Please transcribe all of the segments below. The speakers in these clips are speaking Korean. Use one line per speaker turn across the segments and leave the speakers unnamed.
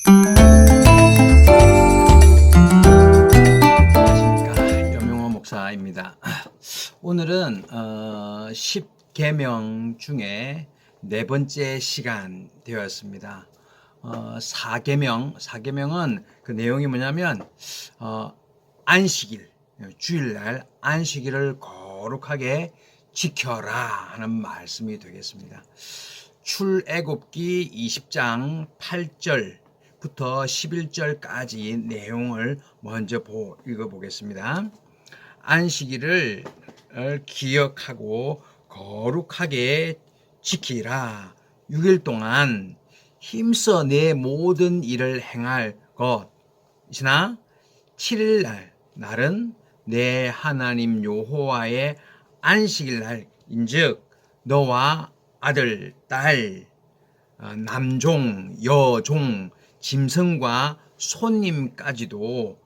안녕하십니까, 염영호 목사입니다. 오늘은 10계명 중에 네 번째 시간 되었습니다. 4계명은 그 내용이 뭐냐면 안식일, 주일날 안식일을 거룩하게 지켜라 하는 말씀이 되겠습니다. 출애굽기 20장 8절부터 11절까지 내용을 먼저 읽어보겠습니다. 안식일을 기억하고 거룩하게 지키라. 6일 동안 힘써 내 모든 일을 행할 것이나 7일 날은 내 하나님 여호와의 안식일 날인즉 너와 아들, 딸, 남종, 여종, 짐승과 손님까지도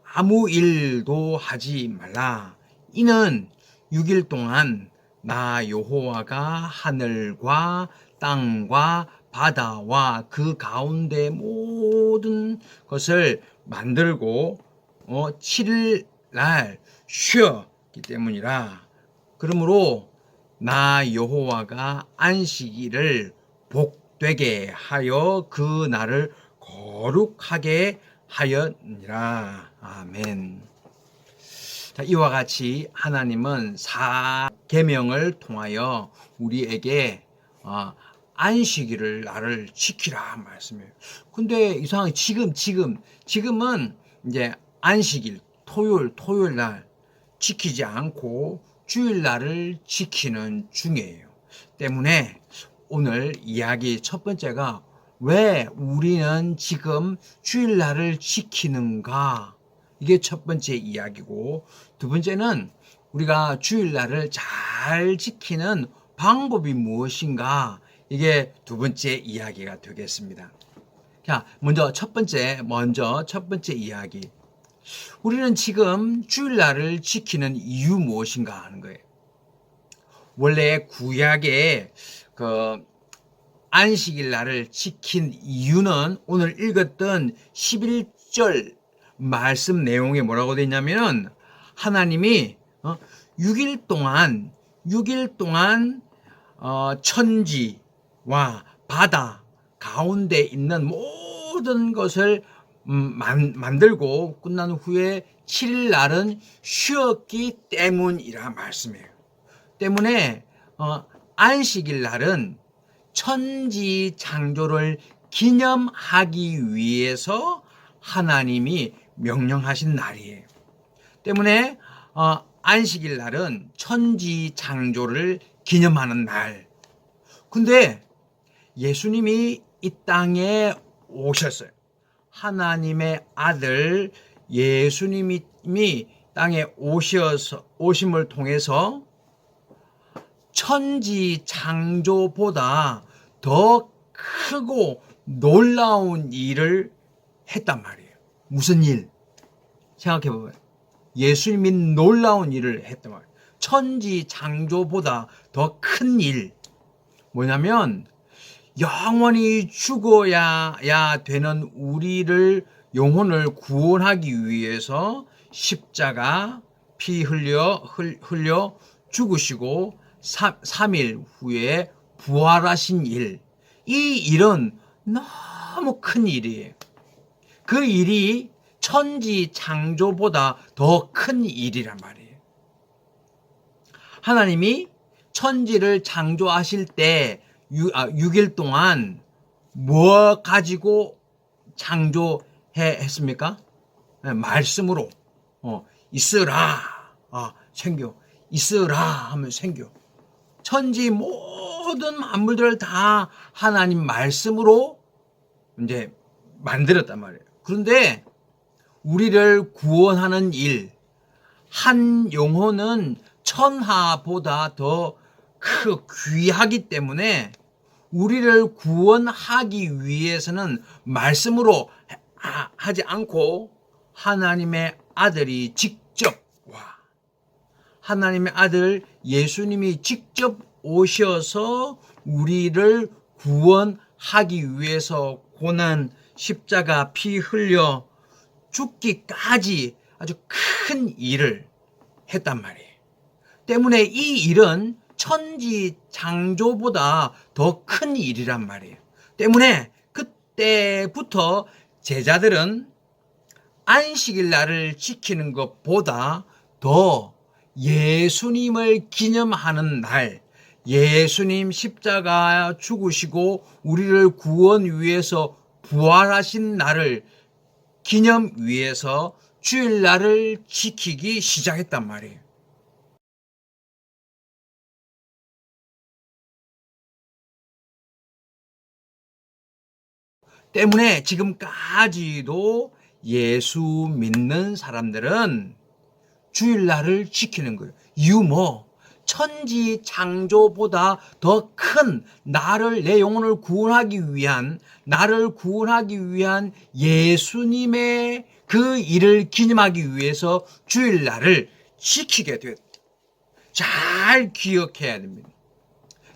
아무 일도 하지 말라. 이는 6일 동안 나 여호와가 하늘과 땅과 바다와 그 가운데 모든 것을 만들고 7일 날 쉬었기 때문이라. 그러므로 나 여호와가 안식일을 복되게 하여 그 날을 거룩하게 하였니라. 아멘. 자, 이와 같이 하나님은 4계명을 통하여 우리에게 안식일을 나를 지키라 말씀해요. 근데 이상하게 지금은 이제 안식일 토요일 날 지키지 않고 주일날을 지키는 중이에요. 때문에 오늘 이야기 첫 번째가 왜 우리는 지금 주일날을 지키는가? 이게 첫 번째 이야기고, 두 번째는 우리가 주일날을 잘 지키는 방법이 무엇인가? 이게 두 번째 이야기가 되겠습니다. 자, 먼저 첫 번째 이야기. 우리는 지금 주일날을 지키는 이유 무엇인가 하는 거예요. 원래 구약의 그 안식일 날을 지킨 이유는 오늘 읽었던 11절 말씀 내용에 뭐라고 되어 있냐면 하나님이 6일 동안 천지와 바다 가운데 있는 모든 것을 만들고 끝난 후에 7일 날은 쉬었기 때문이라 말씀해요. 때문에 안식일 날은 천지 창조를 기념하기 위해서 하나님이 명령하신 날이에요. 때문에 안식일 날은 천지 창조를 기념하는 날. 근데 예수님이 이 땅에 오셨어요. 하나님의 아들 예수님이 땅에 오심을 통해서 천지 창조보다 더 크고 놀라운 일을 했단 말이에요. 무슨 일? 생각해보면 예수님이 놀라운 일을 했단 말이에요. 천지 창조보다 더 큰 일. 뭐냐면 영원히 죽어야 되는 우리를 영혼을 구원하기 위해서 십자가 피 흘려 죽으시고 3일 후에 부활하신 일. 이 일은 너무 큰 일이에요. 그 일이 천지 창조보다 더 큰 일이란 말이에요. 하나님이 천지를 창조하실 때 6일 동안 뭐 가지고 창조했습니까? 말씀으로 있으라 생겨. 있으라 하면 생겨. 천지 모든 만물들을 다 하나님 말씀으로 이제 만들었단 말이에요. 그런데 우리를 구원하는 일, 한 영혼은 천하보다 더 귀하기 때문에 우리를 구원하기 위해서는 말씀으로 하지 않고 하나님의 아들이 직접 하나님의 아들 예수님이 직접 오셔서 우리를 구원하기 위해서 고난 십자가 피 흘려 죽기까지 아주 큰 일을 했단 말이에요. 때문에 이 일은 천지 창조보다 더 큰 일이란 말이에요. 때문에 그때부터 제자들은 안식일 날을 지키는 것보다 더 예수님을 기념하는 날, 예수님 십자가 죽으시고 우리를 구원 위해서 부활하신 날을 기념 위해서 주일날을 지키기 시작했단 말이에요. 때문에 지금까지도 예수 믿는 사람들은 주일날을 지키는 거예요. 이유 천지 창조보다 더 큰 나를, 내 영혼을 구원하기 위한, 나를 구원하기 위한 예수님의 그 일을 기념하기 위해서 주일날을 지키게 됐다. 잘 기억해야 됩니다.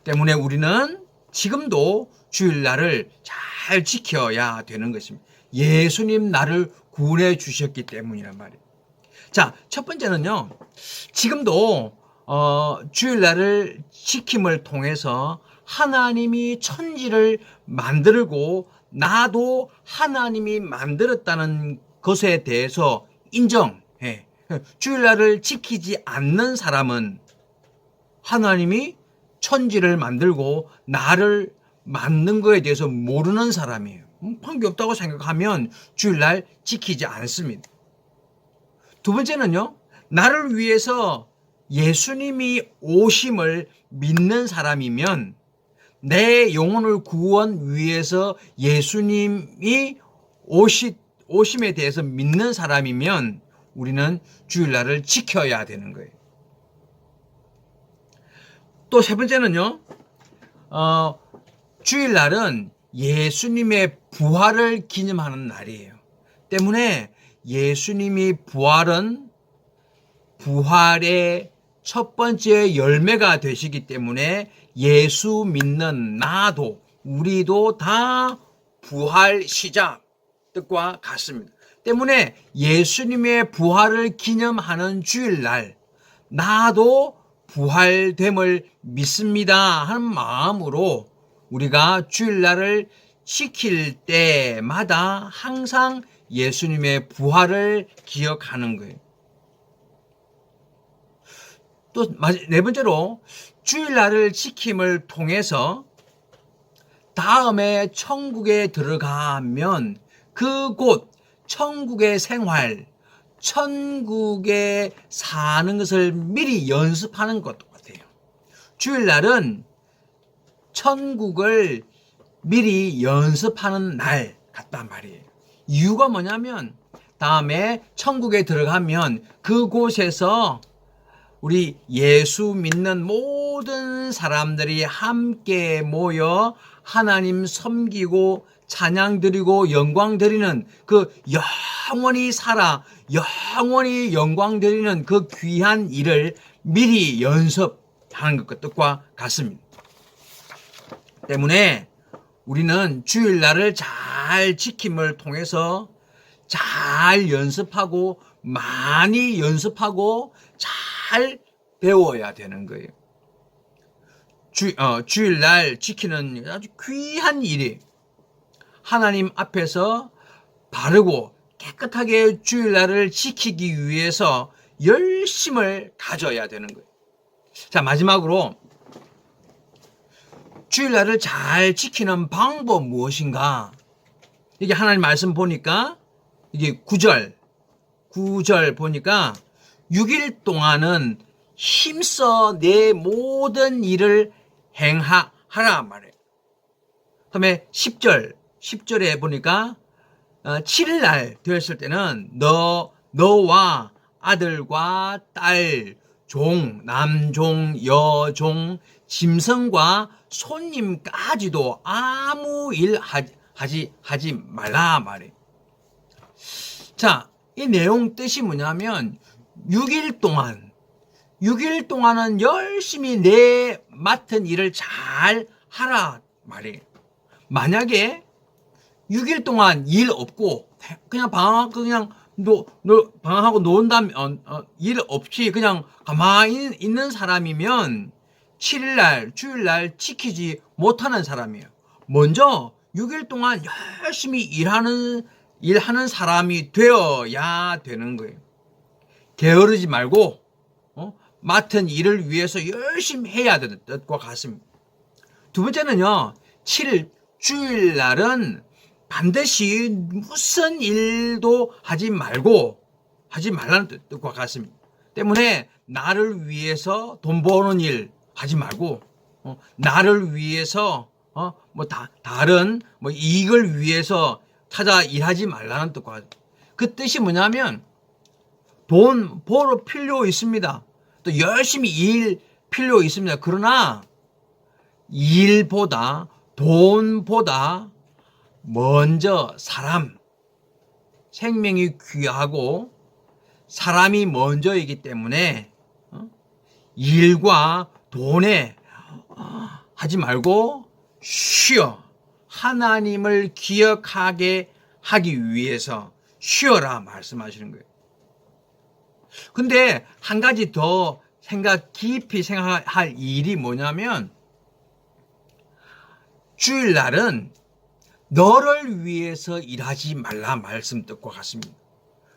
때문에 우리는 지금도 주일날을 잘 지켜야 되는 것입니다. 예수님 나를 구원해 주셨기 때문이란 말이에요. 자, 첫 번째는요. 지금도 주일날을 지킴을 통해서 하나님이 천지를 만들고 나도 하나님이 만들었다는 것에 대해서 인정해. 주일날을 지키지 않는 사람은 하나님이 천지를 만들고 나를 만든 거에 대해서 모르는 사람이에요. 관계없다고 생각하면 주일날 지키지 않습니다. 두 번째는요. 나를 위해서 예수님이 오심을 믿는 사람이면 내 영혼을 구원 위해서 예수님이 오심에 대해서 믿는 사람이면 우리는 주일날을 지켜야 되는 거예요. 또 세 번째는요. 주일날은 예수님의 부활을 기념하는 날이에요. 때문에 예수님이 부활은 부활의 첫 번째 열매가 되시기 때문에 예수 믿는 나도 우리도 다 부활 시작 뜻과 같습니다. 때문에 예수님의 부활을 기념하는 주일날 나도 부활됨을 믿습니다 하는 마음으로 우리가 주일날을 지킬 때마다 항상 예수님의 부활을 기억하는 거예요. 또 네 번째로 주일날을 지킴을 통해서 다음에 천국에 들어가면 그곳 천국의 생활, 천국에 사는 것을 미리 연습하는 것도 같아요. 주일날은 천국을 미리 연습하는 날 같단 말이에요. 이유가 뭐냐면 다음에 천국에 들어가면 그곳에서 우리 예수 믿는 모든 사람들이 함께 모여 하나님 섬기고 찬양 드리고 영광 드리는 그 영원히 살아 영원히 영광 드리는 그 귀한 일을 미리 연습하는 것과 같습니다. 때문에 우리는 주일날을 잘 지킴을 통해서 잘 연습하고 많이 연습하고 잘 배워야 되는 거예요. 주일날 지키는 아주 귀한 일이 하나님 앞에서 바르고 깨끗하게 주일날을 지키기 위해서 열심을 가져야 되는 거예요. 자, 마지막으로 주일날을 잘 지키는 방법 무엇인가? 이게 하나님 말씀 보니까 이게 9절 보니까 6일 동안은 힘써 내 모든 일을 행하라 말이에요. 그다음에 10절에 보니까 7일날 되었을 때는 너와 아들과 딸, 종, 남종, 여종, 짐승과 손님까지도 아무 일 하지 말라 말이에요. 자, 이 내용 뜻이 뭐냐면 6일 동안은 열심히 내 맡은 일을 잘 하라 말이에요. 만약에 6일 동안 일 없고 그냥 방황하고 그냥 방황하고 논 다음 일 없이 그냥 가만히 있는 사람이면 7일날 주일날 지키지 못하는 사람이에요. 먼저 6일 동안 열심히 일하는 사람이 되어야 되는 거예요. 게으르지 말고 맡은 일을 위해서 열심히 해야 되는 뜻과 같습니다. 두 번째는요, 7일 주일날은 반드시 무슨 일도 하지 말라는 뜻과 같습니다. 때문에 나를 위해서 돈 버는 일 하지 말고, 나를 위해서 다른 이익을 위해서 찾아 일하지 말라는 뜻과 같습니다. 그 뜻이 뭐냐면 돈 벌어 필요 있습니다. 또 열심히 일 필요 있습니다. 그러나 일보다 돈보다 먼저 생명이 귀하고 사람이 먼저이기 때문에 일과 돈에 하지 말고 쉬어. 하나님을 기억하게 하기 위해서 쉬어라 말씀하시는 거예요. 근데 한 가지 더 깊이 생각할 일이 뭐냐면 주일날은 너를 위해서 일하지 말라 말씀 뜻과 같습니다.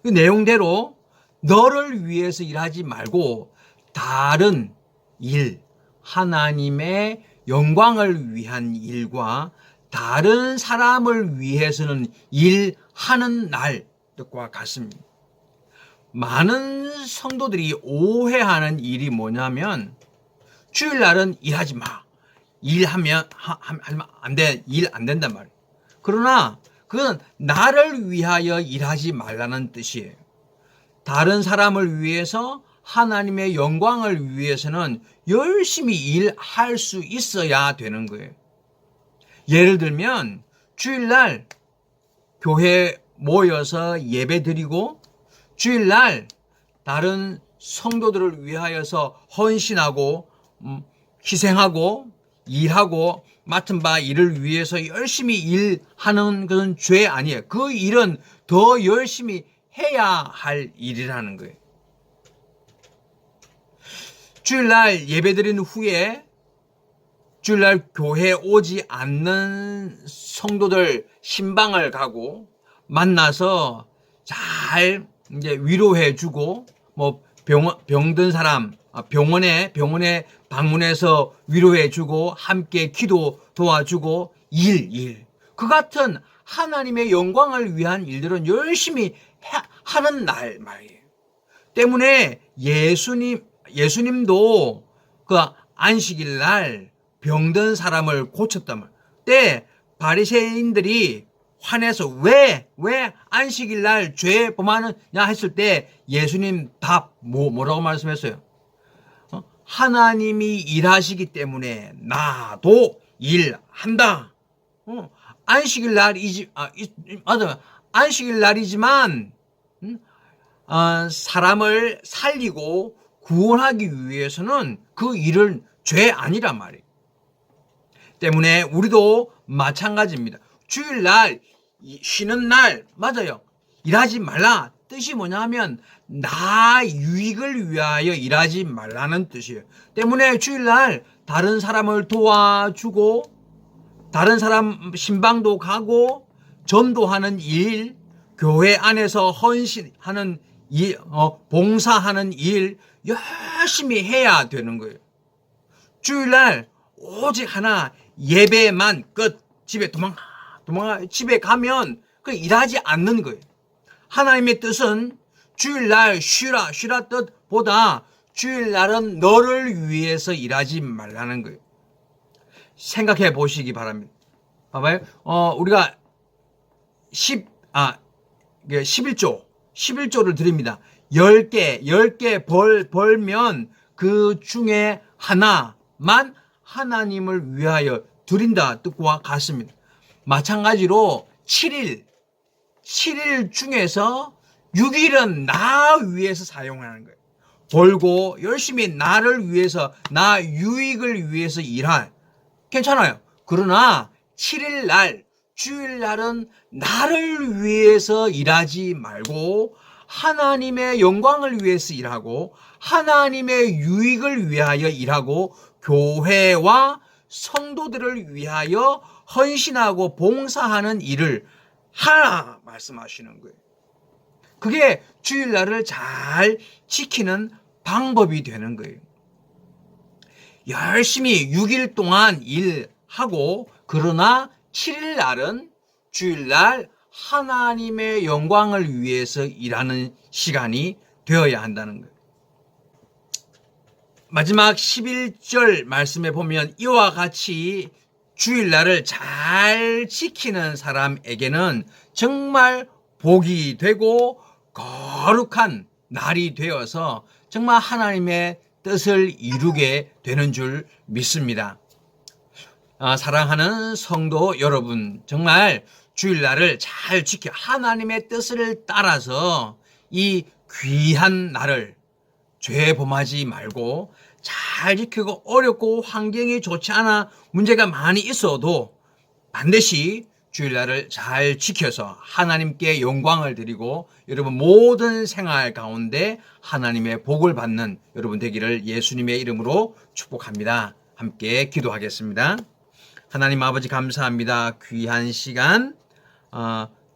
그 내용대로 너를 위해서 일하지 말고 다른 일, 하나님의 영광을 위한 일과 다른 사람을 위해서는 일하는 날 뜻과 같습니다. 많은 성도들이 오해하는 일이 뭐냐면 주일날은 일하지 마. 일하면 일 안 된단 말이에요. 그러나 그건 나를 위하여 일하지 말라는 뜻이에요. 다른 사람을 위해서 하나님의 영광을 위해서는 열심히 일할 수 있어야 되는 거예요. 예를 들면 주일날 교회 모여서 예배 드리고 주일날 다른 성도들을 위하여서 헌신하고 희생하고 일하고 맡은 바 일을 위해서 열심히 일하는 것은 죄 아니에요. 그 일은 더 열심히 해야 할 일이라는 거예요. 주일날 예배드린 후에 주일날 교회 오지 않는 성도들 신방을 가고 만나서 잘 이제 위로해주고 병든 사람 병원에 방문해서 위로해주고 함께 기도 도와주고 그 같은 하나님의 영광을 위한 일들은 열심히 하는 날 말이에요. 때문에 예수님도 그 안식일 날 병든 사람을 고쳤단 말이에요. 때 바리새인들이 화내서 왜 안식일 날 죄 범하느냐 했을 때 예수님 답 뭐라고 말씀했어요? 하나님이 일하시기 때문에 나도 일한다. 안식일 날이지 맞아. 안식일 날이지만 사람을 살리고 구원하기 위해서는 그 일은 죄 아니란 말이에요. 때문에 우리도 마찬가지입니다. 주일날 쉬는 날 맞아요. 일하지 말라. 뜻이 뭐냐면 나 유익을 위하여 일하지 말라는 뜻이에요. 때문에 주일날 다른 사람을 도와주고 다른 사람 신방도 가고 전도하는 일, 교회 안에서 헌신하는 일, 봉사하는 일 열심히 해야 되는 거예요. 주일날 오직 하나 예배만 끝. 집에 도망가 집에 가면 그 일하지 않는 거예요. 하나님의 뜻은 주일날 쉬라 뜻보다 주일날은 너를 위해서 일하지 말라는 거예요. 생각해 보시기 바랍니다. 봐봐요. 우리가 11조를 드립니다. 10개 벌면 그 중에 하나만 하나님을 위하여 드린다 뜻과 같습니다. 마찬가지로 7일 중에서 6일은 나 위해서 사용하는 거예요. 벌고 열심히 나를 위해서 나 유익을 위해서 일할 괜찮아요. 그러나 7일 날 주일날은 나를 위해서 일하지 말고 하나님의 영광을 위해서 일하고 하나님의 유익을 위하여 일하고 교회와 성도들을 위하여 헌신하고 봉사하는 일을 하라 말씀하시는 거예요. 그게 주일날을 잘 지키는 방법이 되는 거예요. 열심히 6일 동안 일하고 그러나 7일 날은 주일날 하나님의 영광을 위해서 일하는 시간이 되어야 한다는 거예요. 마지막 11절 말씀에 보면 이와 같이 주일날을 잘 지키는 사람에게는 정말 복이 되고 거룩한 날이 되어서 정말 하나님의 뜻을 이루게 되는 줄 믿습니다. 사랑하는 성도 여러분, 정말 주일날을 잘 지켜 하나님의 뜻을 따라서 이 귀한 날을 죄 범하지 말고 잘 지키고 어렵고 환경이 좋지 않아 문제가 많이 있어도 반드시 주일날을 잘 지켜서 하나님께 영광을 드리고 여러분 모든 생활 가운데 하나님의 복을 받는 여러분 되기를 예수님의 이름으로 축복합니다. 함께 기도하겠습니다. 하나님 아버지 감사합니다. 귀한 시간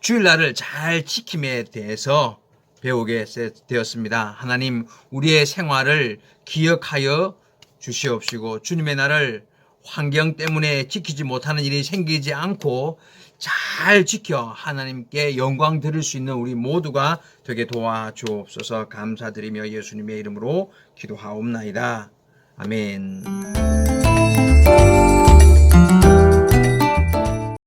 주일날을 잘 지킴에 대해서 배우게 되었습니다. 하나님 우리의 생활을 기억하여 주시옵시고 주님의 날을 환경 때문에 지키지 못하는 일이 생기지 않고 잘 지켜 하나님께 영광 드릴 수 있는 우리 모두가 되게 도와주옵소서. 감사드리며 예수님의 이름으로 기도하옵나이다. 아멘.